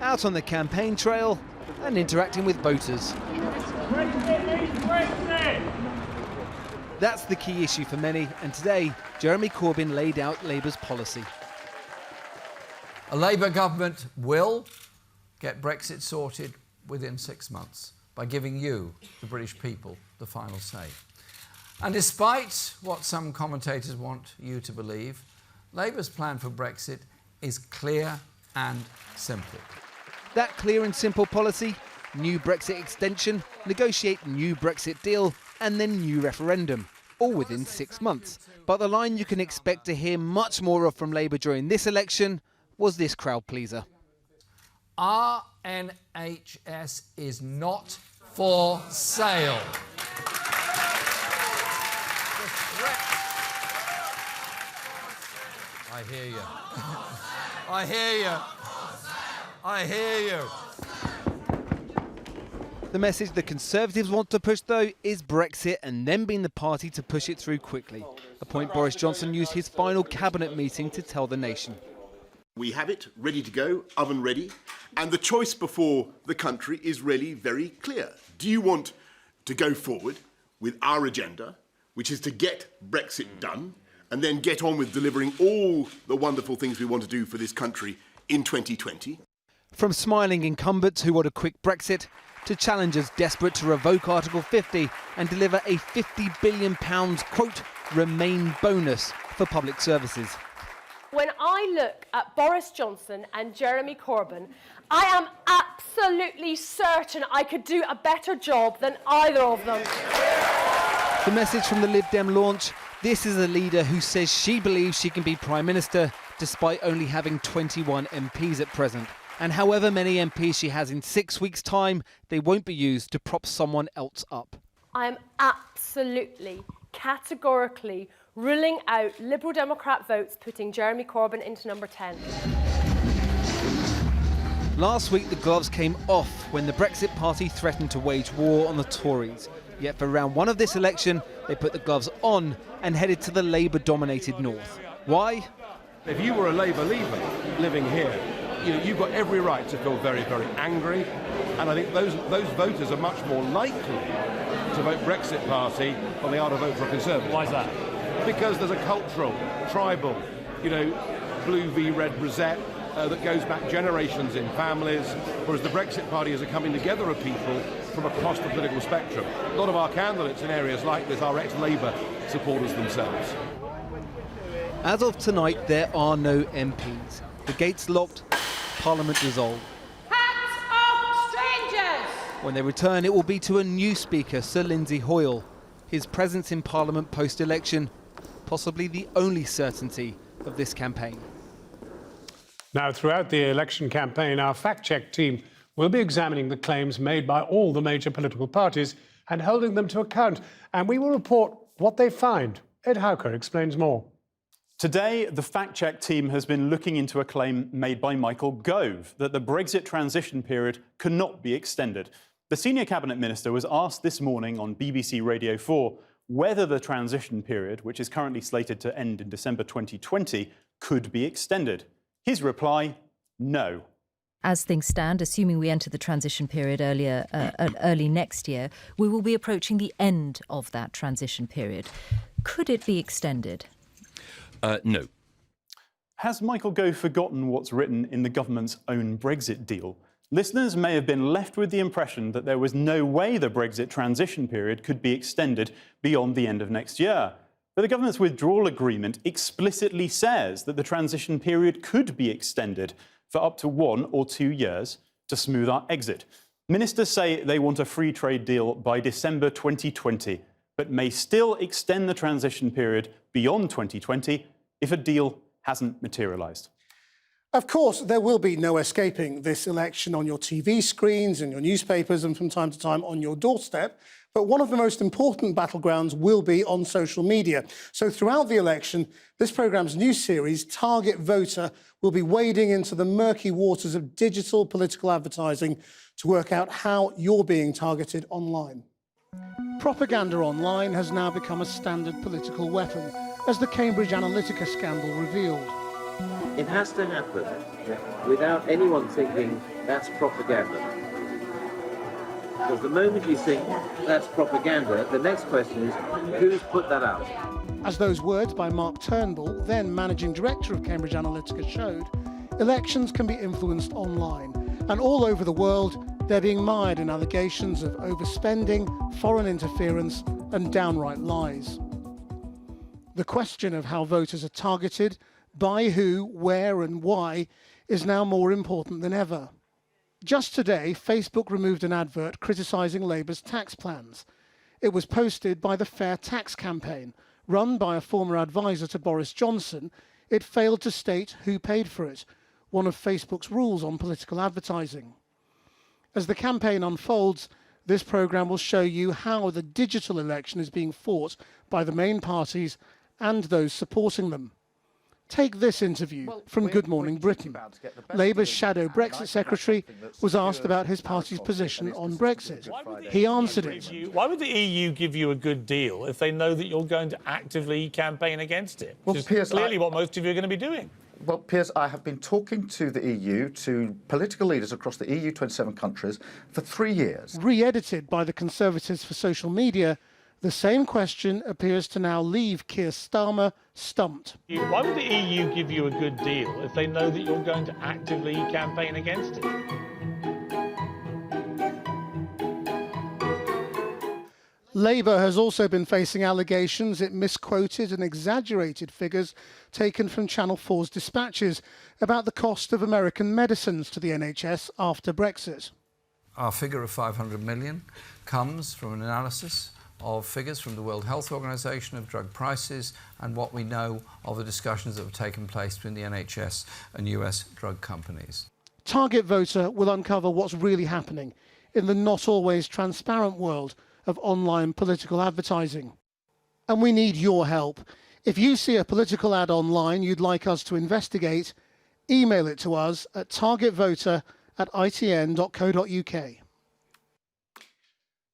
out on the campaign trail and interacting with voters. That's the key issue for many, and today Jeremy Corbyn laid out Labour's policy. A Labour government will get Brexit sorted within 6 months by giving you, the British people, the final say. And despite what some commentators want you to believe, Labour's plan for Brexit is clear and simple. That clear and simple policy: new Brexit extension, negotiate new Brexit deal, and then new referendum, all within 6 months. But the line you can expect to hear much more of from Labour during this election was this crowd pleaser. Our NHS is not for sale. I hear you. I hear you. I hear you. The message the Conservatives want to push, though, is Brexit and then being the party to push it through quickly. A point Boris Johnson used his final cabinet meeting to tell the nation. We have it ready to go, oven ready, and the choice before the country is really very clear. Do you want to go forward with our agenda, which is to get Brexit done, and then get on with delivering all the wonderful things we want to do for this country in 2020? From smiling incumbents who want a quick Brexit to challengers desperate to revoke Article 50 and deliver a £50 billion, quote, Remain bonus for public services. When I look at Boris Johnson and Jeremy Corbyn, I am absolutely certain I could do a better job than either of them. The message from the Lib Dem launch: this is a leader who says she believes she can be Prime Minister despite only having 21 MPs at present. And however many MPs she has in 6 weeks' time, they won't be used to prop someone else up. I am absolutely, categorically ruling out Liberal Democrat votes putting Jeremy Corbyn into number 10. Last week, the gloves came off when the Brexit Party threatened to wage war on the Tories. Yet for round one of this election, they put the gloves on and headed to the Labour-dominated north. Why? If you were a Labour leaver living here, you've got every right to feel very, very angry. And I think those voters are much more likely to vote Brexit Party than they are to vote for a Conservative. Why is that? Because there's a cultural, tribal, blue v red rosette that goes back generations in families, whereas the Brexit Party is a coming together of people from across the political spectrum. A lot of our candidates in areas like this are ex-Labour supporters themselves. As of tonight, there are no MPs. The gates locked, Parliament dissolved. Hats off, strangers! When they return, it will be to a new Speaker, Sir Lindsay Hoyle. His presence in Parliament post-election, possibly the only certainty of this campaign. Now, throughout the election campaign, our fact-check team will be examining the claims made by all the major political parties and holding them to account. And we will report what they find. Ed Howker explains more. Today, the fact-check team has been looking into a claim made by Michael Gove that the Brexit transition period cannot be extended. The senior cabinet minister was asked this morning on BBC Radio 4 whether the transition period, which is currently slated to end in December 2020, could be extended. His reply, no. As things stand, assuming we enter the transition period early next year, we will be approaching the end of that transition period. Could it be extended? No. Has Michael Gove forgotten what's written in the government's own Brexit deal? Listeners may have been left with the impression that there was no way the Brexit transition period could be extended beyond the end of next year. But the government's withdrawal agreement explicitly says that the transition period could be extended for up to 1 or 2 years to smooth our exit. Ministers say they want a free trade deal by December 2020, but may still extend the transition period beyond 2020 if a deal hasn't materialised. Of course, there will be no escaping this election on your TV screens, in your newspapers and from time to time on your doorstep. But one of the most important battlegrounds will be on social media. So throughout the election, this programme's new series, Target Voter, will be wading into the murky waters of digital political advertising to work out how you're being targeted online. Propaganda online has now become a standard political weapon, as the Cambridge Analytica scandal revealed. It has to happen without anyone thinking that's propaganda. Because the moment you think that's propaganda, the next question is, who's put that out? As those words by Mark Turnbull, then managing director of Cambridge Analytica, showed, elections can be influenced online. And all over the world, they're being mired in allegations of overspending, foreign interference, and downright lies. The question of how voters are targeted, by who, where, and why is now more important than ever. Just today, Facebook removed an advert criticising Labour's tax plans. It was posted by the Fair Tax campaign, run by a former advisor to Boris Johnson. It failed to state who paid for it, one of Facebook's rules on political advertising. As the campaign unfolds, this programme will show you how the digital election is being fought by the main parties and those supporting them. Take this interview from Good Morning Britain. Labour's shadow Brexit secretary was asked about his party's position on Brexit. He answered it. Why would the EU give you a good deal if they know that you're going to actively campaign against it? Which is clearly what most of you are going to be doing. Well, Piers, I have been talking to the EU, to political leaders across the EU 27 countries for 3 years. Re-edited by the Conservatives for social media, the same question appears to now leave Keir Starmer stumped. Why would the EU give you a good deal if they know that you're going to actively campaign against it? Labour has also been facing allegations it misquoted and exaggerated figures taken from Channel 4's dispatches about the cost of American medicines to the NHS after Brexit. Our figure of 500 million comes from an analysis of figures from the World Health Organization of drug prices and what we know of the discussions that have taken place between the NHS and US drug companies. Target Voter will uncover what's really happening in the not always transparent world of online political advertising. And we need your help. If you see a political ad online you'd like us to investigate, email it to us at targetvoter@itn.co.uk.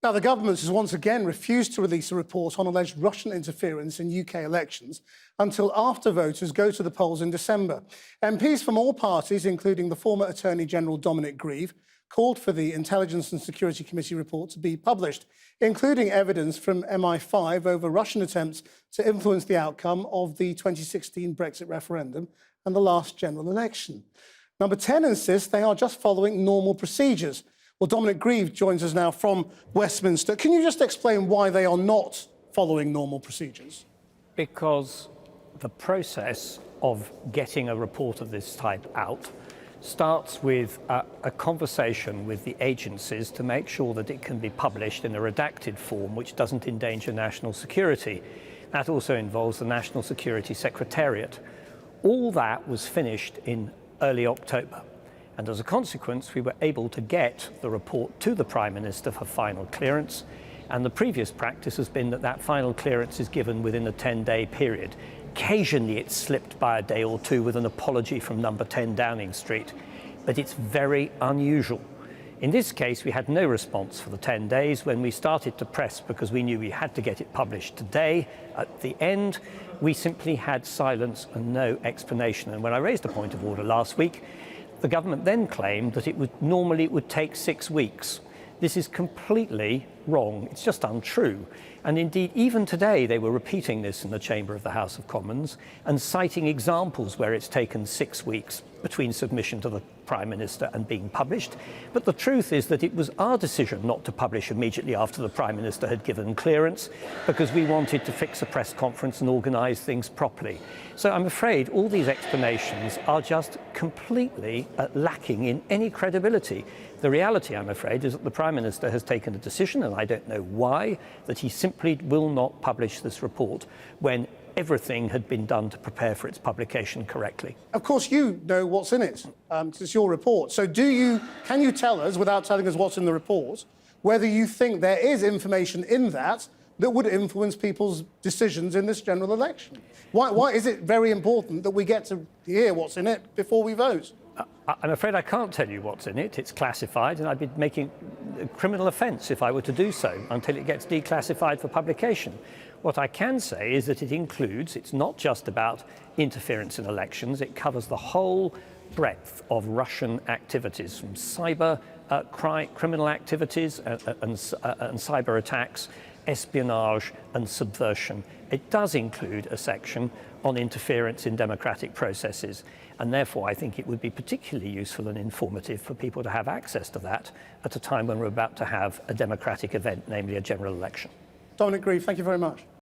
Now, the government has once again refused to release a report on alleged Russian interference in UK elections until after voters go to the polls in December. MPs from all parties, including the former Attorney General Dominic Grieve, called for the Intelligence and Security Committee report to be published, including evidence from MI5 over Russian attempts to influence the outcome of the 2016 Brexit referendum and the last general election. Number 10 insists they are just following normal procedures. Well, Dominic Grieve joins us now from Westminster. Can you just explain why they are not following normal procedures? Because the process of getting a report of this type out starts with a conversation with the agencies to make sure that it can be published in a redacted form which doesn't endanger national security. That also involves the National Security Secretariat. All that was finished in early October. And as a consequence, we were able to get the report to the Prime Minister for final clearance. And the previous practice has been that that final clearance is given within a 10-day period. Occasionally it's slipped by a day or two with an apology from number 10 Downing Street, but it's very unusual. In this case, we had no response for the 10 days. When we started to press because we knew we had to get it published today, at the end, we simply had silence and no explanation. And when I raised a point of order last week, the government then claimed that it would take 6 weeks. This is completely wrong. It's just untrue. And indeed, even today, they were repeating this in the chamber of the House of Commons and citing examples where it's taken 6 weeks between submission to the Prime Minister and being published. But the truth is that it was our decision not to publish immediately after the Prime Minister had given clearance because we wanted to fix a press conference and organise things properly. So I'm afraid all these explanations are just completely lacking in any credibility. The reality, I'm afraid, is that the Prime Minister has taken a decision, and I don't know why, that he simply will not publish this report when everything had been done to prepare for its publication correctly. Of course, you know what's in it. It's your report. So can you tell us, without telling us what's in the report, whether you think there is information in that would influence people's decisions in this general election? Why is it very important that we get to hear what's in it before we vote? I'm afraid I can't tell you what's in it. It's classified, and I've been making a criminal offence if I were to do so until it gets declassified for publication. What I can say is that it includes, it's not just about interference in elections, it covers the whole breadth of Russian activities, from cyber criminal activities and cyber attacks, espionage and subversion. It does include a section on interference in democratic processes, and therefore I think it would be particularly useful and informative for people to have access to that at a time when we're about to have a democratic event, namely a general election. Dominic Grieve, thank you very much.